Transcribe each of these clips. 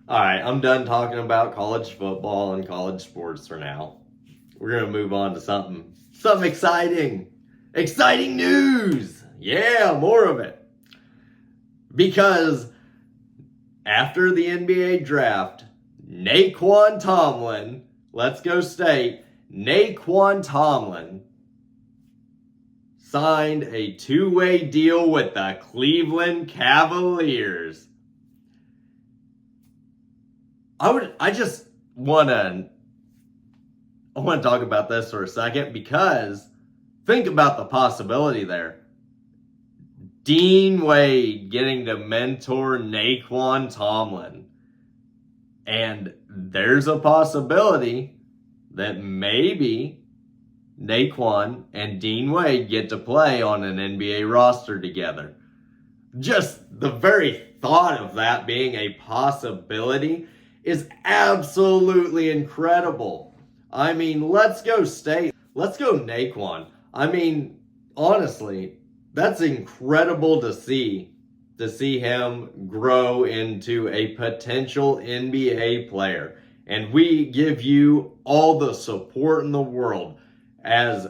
All right, I'm done talking about college football and college sports for now. We're going to move on to something exciting. Exciting news. Yeah, more of it. Because after the NBA draft, Naquan Tomlin, let's go state, Naquan Tomlin signed a two-way deal with the Cleveland Cavaliers. I just want to talk about this for a second because think about the possibility there. Dean Wade getting to mentor Naquan Tomlin. And there's a possibility that maybe Naquan and Dean Wade get to play on an NBA roster together. Just the very thought of that being a possibility is absolutely incredible. I mean, let's go State. Let's go Naquan. I mean, honestly, that's incredible to see him grow into a potential NBA player. And we give you all the support in the world. As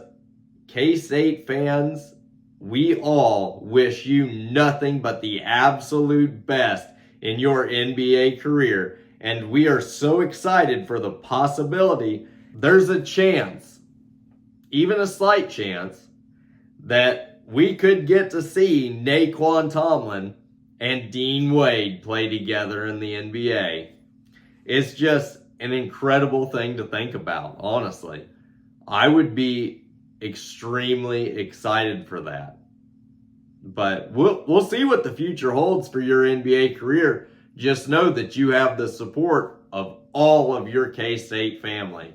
K-State fans, we all wish you nothing but the absolute best in your NBA career. And we are so excited for the possibility. There's a chance, even a slight chance, that we could get to see Naquan Tomlin and Dean Wade play together in the NBA. It's just an incredible thing to think about, honestly. I would be extremely excited for that. But we'll see what the future holds for your NBA career. Just know that you have the support of all of your K-State family.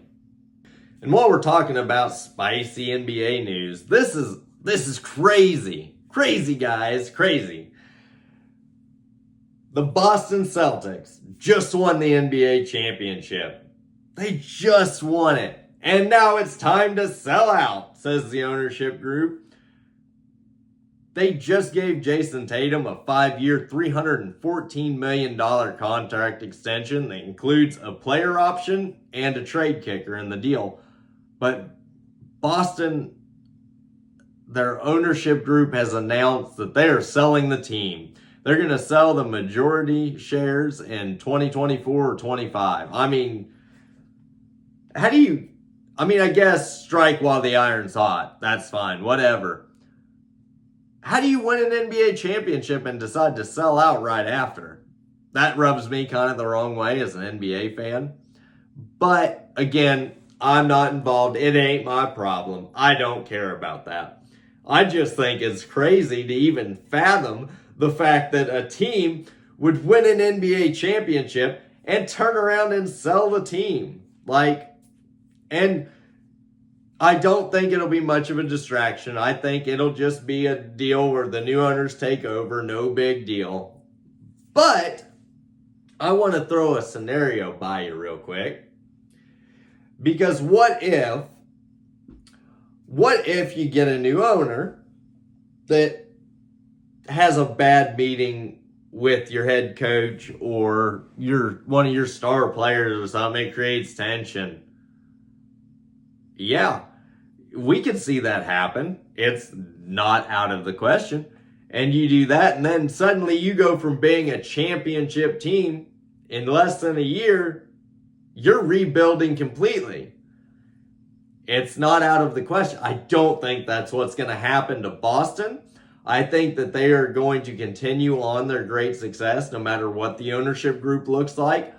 And while we're talking about spicy NBA news, this is crazy. Crazy, guys. Crazy. The Boston Celtics just won the NBA championship. They just won it. And now it's time to sell out, says the ownership group. They just gave Jason Tatum a 5-year, $314 million contract extension that includes a player option and a trade kicker in the deal. But Boston, their ownership group has announced that they are selling the team. They're going to sell the majority shares in 2024 or 25. I guess strike while the iron's hot. That's fine, whatever. How do you win an NBA championship and decide to sell out right after? That rubs me kind of the wrong way as an NBA fan. But again, I'm not involved. It ain't my problem. I don't care about that. I just think it's crazy to even fathom the fact that a team would win an NBA championship and turn around and sell the team. And I don't think it'll be much of a distraction. I think it'll just be a deal where the new owners take over. No big deal. But I want to throw a scenario by you real quick. Because what if you get a new owner that has a bad meeting with your head coach or one of your star players or something? It creates tension. Yeah, we can see that happen. It's not out of the question. And you do that, and then suddenly you go from being a championship team in less than a year, you're rebuilding completely. It's not out of the question. I don't think that's what's going to happen to Boston. I think that they are going to continue on their great success no matter what the ownership group looks like.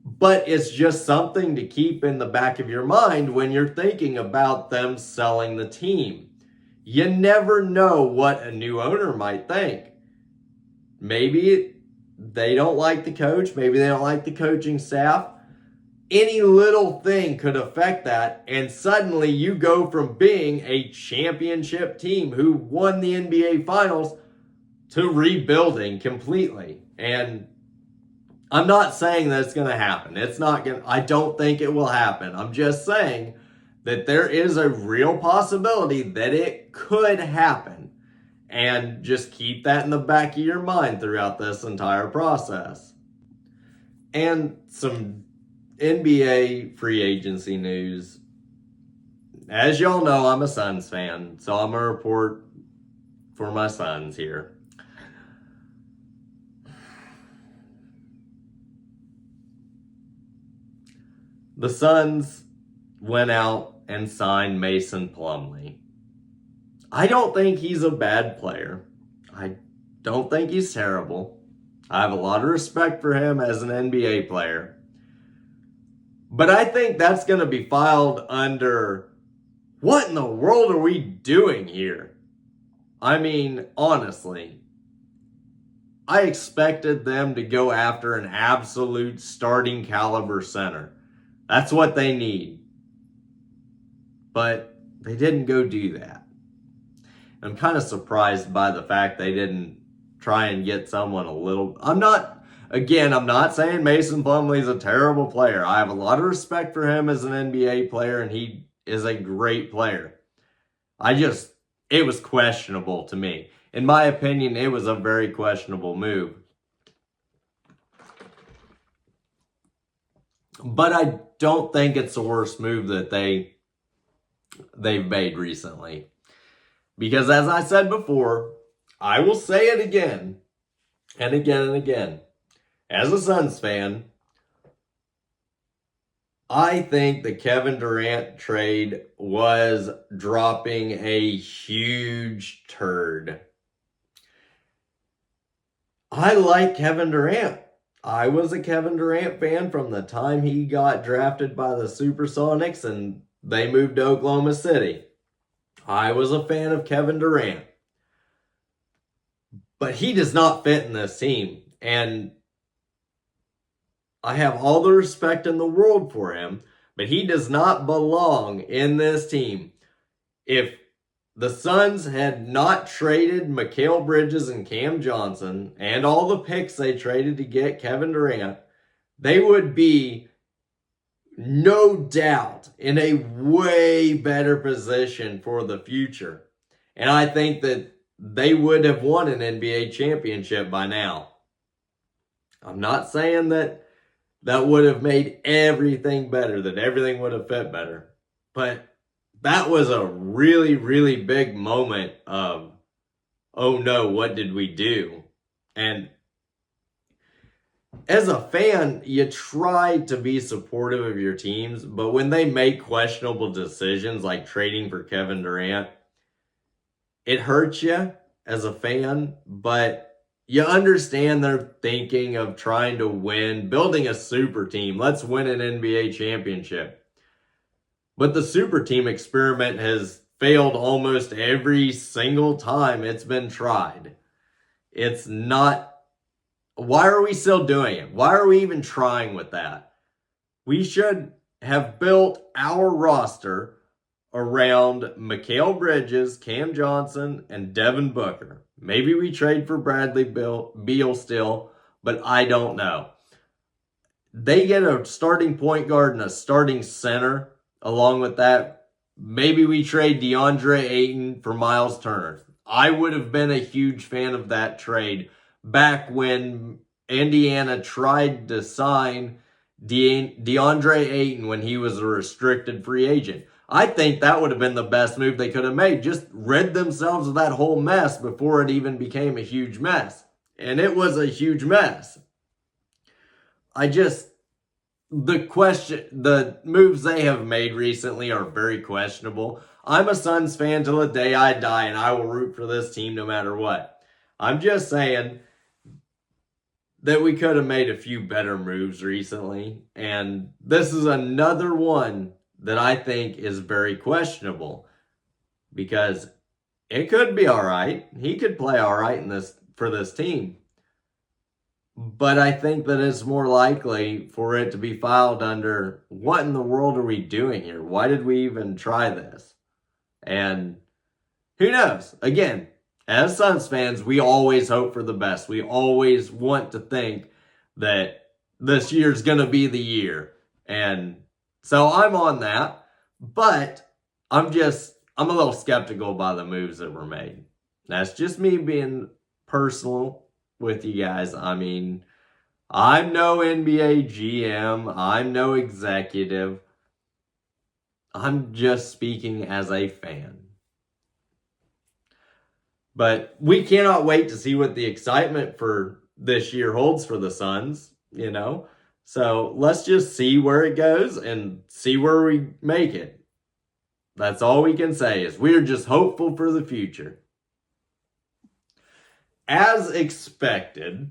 But it's just something to keep in the back of your mind when you're thinking about them selling the team. You never know what a new owner might think. Maybe they don't like the coach. Maybe they don't like the coaching staff. Any little thing could affect that, and suddenly you go from being a championship team who won the NBA Finals to rebuilding completely. And I'm not saying that it's going to happen. I don't think it will happen. I'm just saying that there is a real possibility that it could happen. And just keep that in the back of your mind throughout this entire process. And some NBA free agency news. As y'all know, I'm a Suns fan, so I'm going to report for my Suns here. The Suns went out and signed Mason Plumlee. I don't think he's a bad player. I don't think he's terrible. I have a lot of respect for him as an NBA player. But I think that's going to be filed under, what in the world are we doing here? I mean, honestly, I expected them to go after an absolute starting caliber center. That's what they need. But they didn't go do that. I'm kind of surprised by the fact they didn't try and get someone a little... I'm not saying Mason Plumlee's a terrible player. I have a lot of respect for him as an NBA player, and he is a great player. It was questionable to me. In my opinion, it was a very questionable move. But I don't think it's the worst move that they've made recently. Because as I said before, I will say it again and again and again. As a Suns fan, I think the Kevin Durant trade was dropping a huge turd. I like Kevin Durant. I was a Kevin Durant fan from the time he got drafted by the Supersonics and they moved to Oklahoma City. I was a fan of Kevin Durant. But he does not fit in this team. And I have all the respect in the world for him, but he does not belong in this team. If the Suns had not traded Mikal Bridges and Cam Johnson and all the picks they traded to get Kevin Durant, they would be no doubt in a way better position for the future. And I think that they would have won an NBA championship by now. I'm not saying that would have made everything better, that everything would have fit better. But that was a really, really big moment of, oh no, what did we do? And as a fan, you try to be supportive of your teams, but when they make questionable decisions like trading for Kevin Durant, it hurts you as a fan, but you understand they're thinking of trying to win, building a super team. Let's win an NBA championship. But the super team experiment has failed almost every single time it's been tried. It's not... Why are we still doing it? Why are we even trying with that? We should have built our roster around Mikal Bridges, Cam Johnson, and Devin Booker. Maybe we trade for Bradley Beal still, but I don't know. They get a starting point guard and a starting center. Along with that, maybe we trade DeAndre Ayton for Miles Turner. I would have been a huge fan of that trade back when Indiana tried to sign DeAndre Ayton when he was a restricted free agent. I think that would have been the best move they could have made. Just rid themselves of that whole mess before it even became a huge mess. And it was a huge mess. The moves they have made recently are very questionable. I'm a Suns fan till the day I die, and I will root for this team no matter what. I'm just saying that we could have made a few better moves recently, and this is another one that I think is very questionable because it could be all right. He could play all right for this team. But I think that it's more likely for it to be filed under, what in the world are we doing here? Why did we even try this? And who knows? Again, as Suns fans, we always hope for the best. We always want to think that this year's going to be the year. And so I'm on that. But I'm a little skeptical by the moves that were made. That's just me being personal with you guys. I mean, I'm no NBA GM. I'm no executive. I'm just speaking as a fan. But we cannot wait to see what the excitement for this year holds for the Suns, you know? So let's just see where it goes and see where we make it. That's all we can say is we're just hopeful for the future. As expected,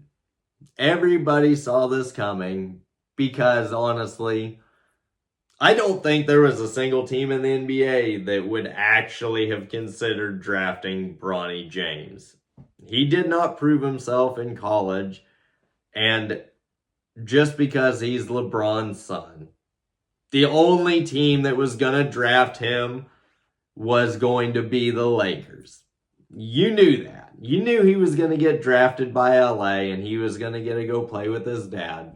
everybody saw this coming because honestly, I don't think there was a single team in the NBA that would actually have considered drafting Bronny James. He did not prove himself in college, and just because he's LeBron's son, the only team that was going to draft him was going to be the Lakers. You knew that. You knew he was going to get drafted by LA and he was going to get to go play with his dad.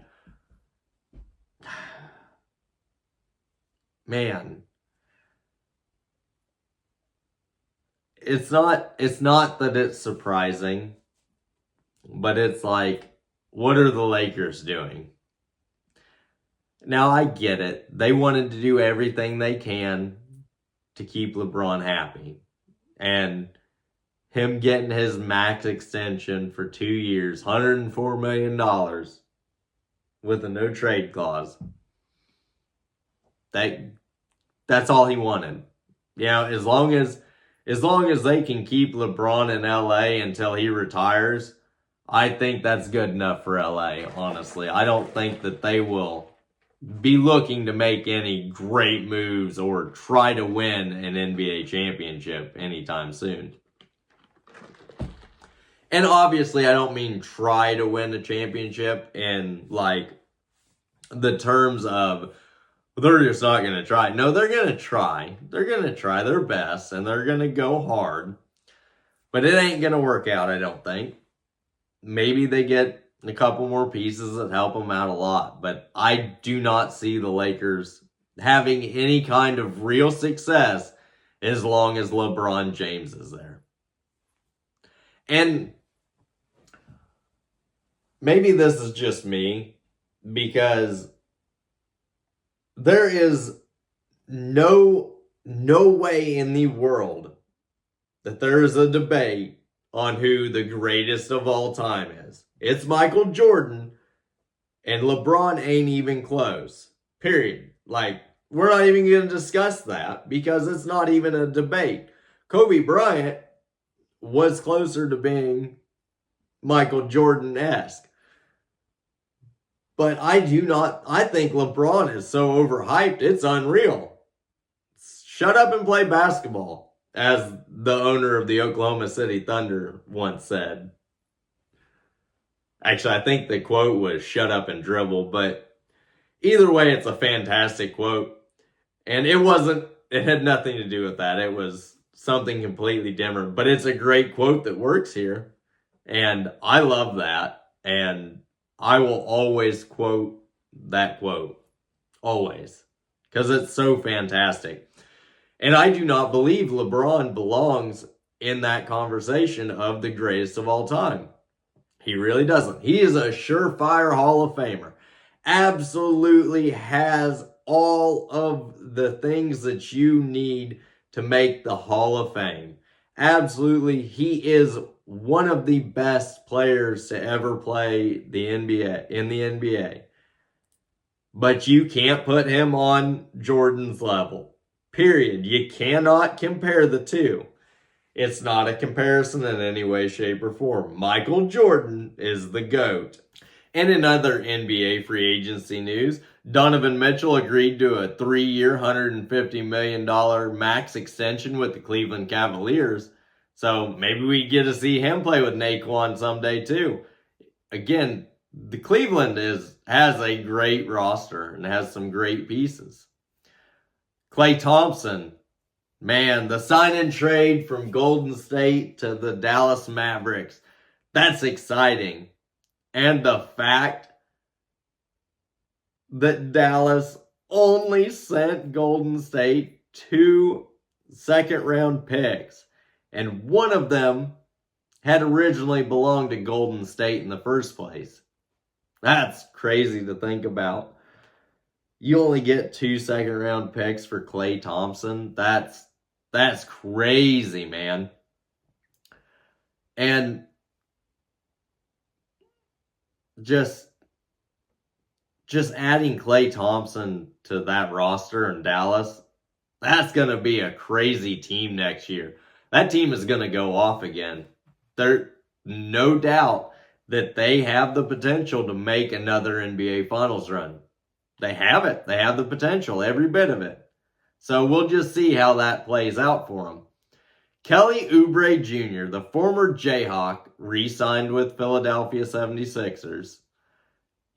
Man, it's not that it's surprising, but it's like, what are the Lakers doing? Now I get it. They wanted to do everything they can to keep LeBron happy. And him getting his max extension for 2 years, $104 million with a no trade clause. That's all he wanted. You know, as long as they can keep LeBron in LA until he retires, I think that's good enough for LA, honestly. I don't think that they will be looking to make any great moves or try to win an NBA championship anytime soon. And obviously, I don't mean try to win a championship in like the terms of they're just not going to try. No, they're going to try. They're going to try their best and they're going to go hard. But it ain't going to work out, I don't think. Maybe they get a couple more pieces that help them out a lot. But I do not see the Lakers having any kind of real success as long as LeBron James is there. And maybe this is just me, because there is no way in the world that there is a debate on who the greatest of all time is. It's Michael Jordan, and LeBron ain't even close. Period. Like, we're not even going to discuss that because it's not even a debate. Kobe Bryant was closer to being Michael Jordan-esque. But I think LeBron is so overhyped, it's unreal. Shut up and play basketball, as the owner of the Oklahoma City Thunder once said. Actually, I think the quote was shut up and dribble, but either way, it's a fantastic quote. And it had nothing to do with that. It was something completely different, but it's a great quote that works here. And I love that. And I will always quote that quote. Always. Because it's so fantastic. And I do not believe LeBron belongs in that conversation of the greatest of all time. He really doesn't. He is a surefire Hall of Famer. Absolutely has all of the things that you need to make the Hall of Fame. Absolutely, he is one of the best players to ever play in the NBA. But you can't put him on Jordan's level. Period. You cannot compare the two. It's not a comparison in any way, shape, or form. Michael Jordan is the GOAT. And in other NBA free agency news, Donovan Mitchell agreed to a 3-year, $150 million max extension with the Cleveland Cavaliers. So maybe we get to see him play with Naquan someday too. Again, the Cleveland has a great roster and has some great pieces. Klay Thompson, man, the sign and trade from Golden State to the Dallas Mavericks, that's exciting. And the fact that Dallas only sent Golden State 2 second-round picks, and one of them had originally belonged to Golden State in the first place. That's crazy to think about. You only get 2 second-round picks for Klay Thompson. That's crazy, man. And just adding Klay Thompson to that roster in Dallas, that's going to be a crazy team next year. That team is going to go off again. There's no doubt that they have the potential to make another NBA Finals run. They have it. They have the potential, every bit of it. So we'll just see how that plays out for them. Kelly Oubre Jr., the former Jayhawk, re-signed with Philadelphia 76ers.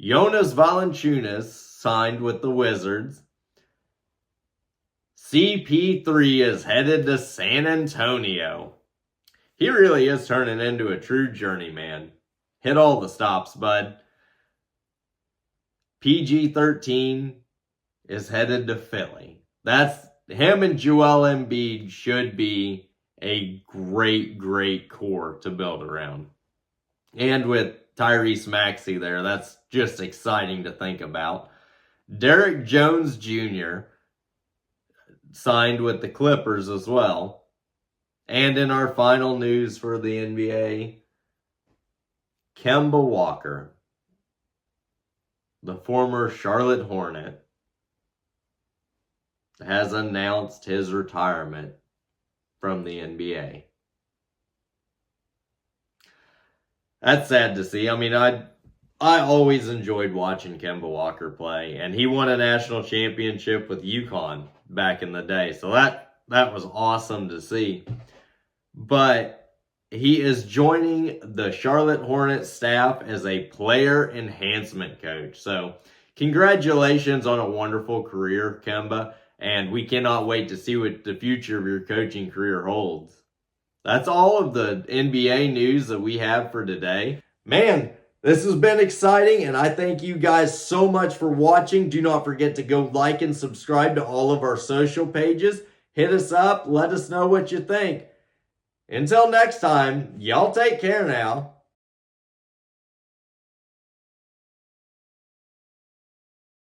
Jonas Valanciunas signed with the Wizards. CP3 is headed to San Antonio. He really is turning into a true journeyman. Hit all the stops, bud. PG-13 is headed to Philly. That's him, and Joel Embiid should be a great, great core to build around. And with Tyrese Maxey there, that's just exciting to think about. Derrick Jones Jr. signed with the Clippers as well. And in our final news for the NBA, Kemba Walker, the former Charlotte Hornet, has announced his retirement from the NBA. That's sad to see. I mean, I always enjoyed watching Kemba Walker play, and he won a national championship with UConn back in the day. So that was awesome to see. But he is joining the Charlotte Hornets staff as a player enhancement coach. So congratulations on a wonderful career, Kemba. And we cannot wait to see what the future of your coaching career holds. That's all of the NBA news that we have for today. Man, this has been exciting, and I thank you guys so much for watching. Do not forget to go like and subscribe to all of our social pages. Hit us up. Let us know what you think. Until next time, y'all take care now.